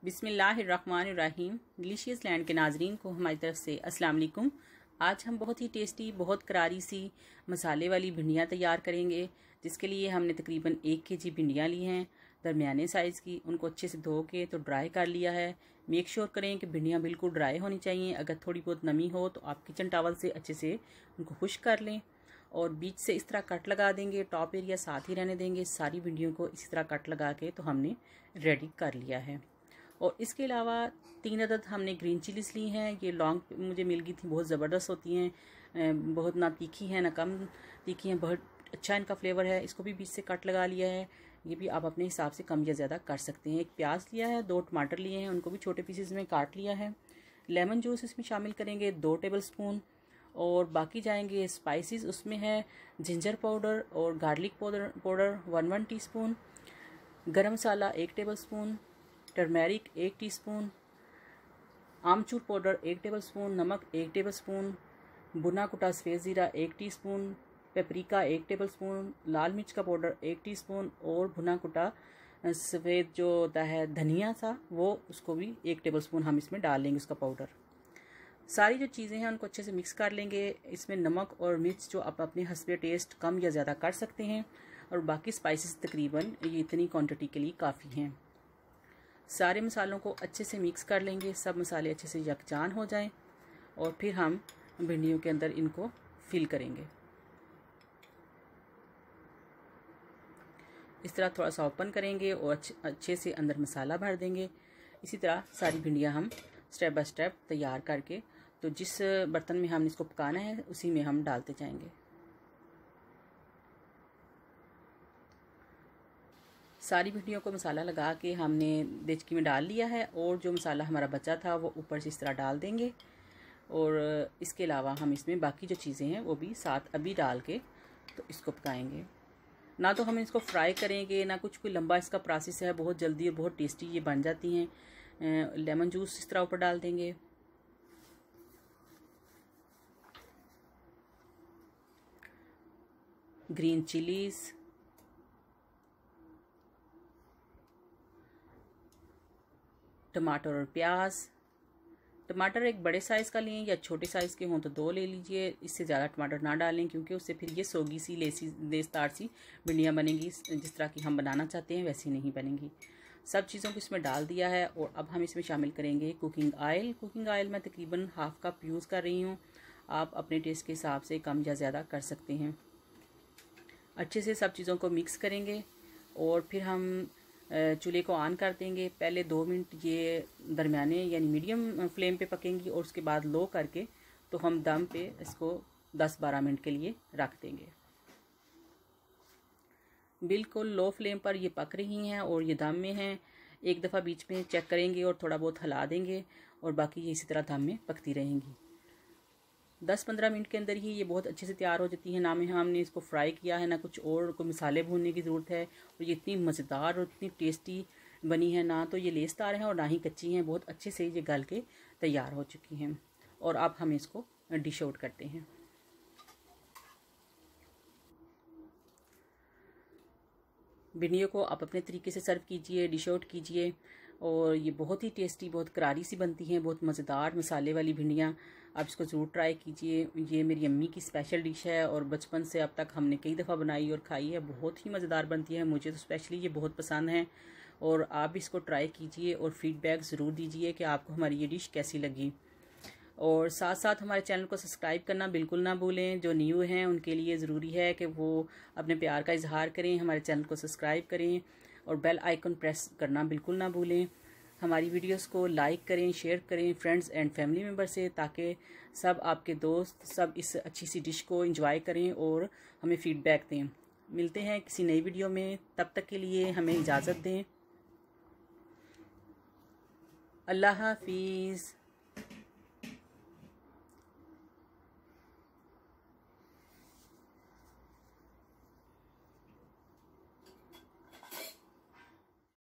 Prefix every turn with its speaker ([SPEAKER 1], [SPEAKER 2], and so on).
[SPEAKER 1] बिस्मिल्लाहिर्रहमानिर्रहीम। Delicious land के नाजरीन को हमारी तरफ से अस्सलाम वालेकुम। आज हम बहुत ही टेस्टी, बहुत करारी सी मसाले वाली भिंडियाँ तैयार करेंगे, जिसके लिए हमने तकरीबन 1 kg भिंडियाँ ली हैं, दरमियाने साइज़ की। उनको अच्छे से धो के तो ड्राई कर लिया है। मेक श्योर करें कि भिंडियाँ बिल्कुल ड्राई होनी चाहिए। अगर थोड़ी बहुत नमी हो तो आप किचन टॉवल से अच्छे से उनको खुश्क कर लें और बीच से इस तरह कट लगा देंगे। टॉप एरिया साथ ही रहने देंगे। सारी भिंडियों को इसी तरह कट लगा के तो हमने रेडी कर लिया है। और इसके अलावा 3 अदद हमने ग्रीन चिलीज़ ली हैं। ये लॉन्ग मुझे मिल गई थी, बहुत ज़बरदस्त होती हैं, बहुत ना तीखी हैं ना कम तीखी हैं, बहुत अच्छा इनका फ्लेवर है। इसको भी बीच से कट लगा लिया है। ये भी आप अपने हिसाब से कम या ज़्यादा कर सकते हैं। एक प्याज लिया है, 2 टमाटर लिए हैं, उनको भी छोटे पीसेस में काट लिया है। लेमन जूस इसमें शामिल करेंगे 2 टेबलस्पून। और बाकी जाएंगे स्पाइसेस, उसमें है जिंजर पाउडर और गार्लिक पाउडर 1 टीस्पून, गरम मसाला 1 टेबलस्पून, टर्मेरिक 1 टीस्पून, आमचूर पाउडर 1 टेबलस्पून, नमक 1 टेबलस्पून, भुना कुटा सफ़ेद ज़ीरा 1 टीस्पून, पेपरिका 1 टेबलस्पून, लाल मिर्च का पाउडर 1 टीस्पून और भुना कुटा सफ़ेद जो होता है धनिया सा, वो उसको भी 1 टेबलस्पून हम इसमें डाल लेंगे, उसका पाउडर। सारी जो चीज़ें हैं उनको अच्छे से मिक्स कर लेंगे। इसमें नमक और मिर्च जो आप अपने हस्बे टेस्ट कम या ज़्यादा कर सकते हैं, और बाकी स्पाइसेस तकरीबन ये इतनी क्वांटिटी के लिए काफ़ी हैं। सारे मसालों को अच्छे से मिक्स कर लेंगे, सब मसाले अच्छे से यकजान हो जाएं, और फिर हम भिंडियों के अंदर इनको फिल करेंगे। इस तरह थोड़ा सा ओपन करेंगे और अच्छे से अंदर मसाला भर देंगे। इसी तरह सारी भिंडियां हम स्टेप बाय स्टेप तैयार करके, तो जिस बर्तन में हमने इसको पकाना है उसी में हम डालते जाएंगे। सारी भिंडियों को मसाला लगा के हमने देचकी में डाल लिया है, और जो मसाला हमारा बचा था वो ऊपर से इस तरह डाल देंगे। और इसके अलावा हम इसमें बाकी जो चीज़ें हैं वो भी साथ अभी डाल के तो इसको पकाएंगे। ना तो हम इसको फ्राई करेंगे, ना कुछ कोई लंबा इसका प्रोसेस है, बहुत जल्दी और बहुत टेस्टी ये बन जाती हैं। लेमन जूस इस तरह ऊपर डाल देंगे। ग्रीन चिलीज़, टमाटर और प्याज। टमाटर एक बड़े साइज़ का लें या छोटे साइज़ के हों तो 2 ले लीजिए। इससे ज़्यादा टमाटर ना डालें, क्योंकि उससे फिर ये सोगी सी लेसदार सी भिंडियाँ बनेंगी। जिस तरह की हम बनाना चाहते हैं वैसी नहीं बनेंगी। सब चीज़ों को इसमें डाल दिया है, और अब हम इसमें शामिल करेंगे कुकिंग ऑयल। कुकिंग ऑयल मैं तकरीबन हाफ़ कप यूज़ कर रही हूँ। आप अपने टेस्ट के हिसाब से कम या ज़्यादा कर सकते हैं। अच्छे से सब चीज़ों को मिक्स करेंगे और फिर हम चूल्हे को ऑन कर देंगे। पहले 2 मिनट ये दरमियाने यानी मीडियम फ्लेम पे पकेंगी, और उसके बाद लो करके तो हम दम पे इसको 10-12 मिनट के लिए रख देंगे। बिल्कुल लो फ्लेम पर ये पक रही हैं और ये दम में हैं। एक दफ़ा बीच में चेक करेंगे और थोड़ा बहुत हिला देंगे, और बाकी ये इसी तरह दम में पकती रहेंगी। 10-15 मिनट के अंदर ही ये बहुत अच्छे से तैयार हो जाती है। ना में हमने इसको फ्राई किया है, ना कुछ और कोई मसाले भूनने की ज़रूरत है। और ये इतनी मज़ेदार और इतनी टेस्टी बनी है, ना तो ये लेसदार हैं और ना ही कच्ची हैं। बहुत अच्छे से ये गल के तैयार हो चुकी हैं। और अब हम इसको डिश आउट करते हैं। भिंडियों को आप अपने तरीके से सर्व कीजिए, डिश आउट कीजिए, और ये बहुत ही टेस्टी, बहुत करारी सी बनती हैं, बहुत मज़ेदार मसाले वाली भिंडियाँ। आप इसको ज़रूर ट्राई कीजिए। ये मेरी अम्मी की स्पेशल डिश है, और बचपन से अब तक हमने कई दफ़ा बनाई और खाई है। बहुत ही मज़ेदार बनती है, मुझे तो स्पेशली ये बहुत पसंद है। और आप भी इसको ट्राई कीजिए और फीडबैक ज़रूर दीजिए कि आपको हमारी ये डिश कैसी लगी। और साथ साथ हमारे चैनल को सब्सक्राइब करना बिल्कुल ना भूलें। जो न्यू हैं उनके लिए ज़रूरी है कि वो अपने प्यार का इजहार करें, हमारे चैनल को सब्सक्राइब करें, और बेल आइकन प्रेस करना बिल्कुल ना भूलें। हमारी वीडियोस को लाइक करें, शेयर करें फ्रेंड्स एंड फैमिली मेम्बर से, ताकि सब आपके दोस्त सब इस अच्छी सी डिश को एंजॉय करें और हमें फ़ीडबैक दें। मिलते हैं किसी नई वीडियो में, तब तक के लिए हमें इजाज़त दें। अल्लाह हाफिज़।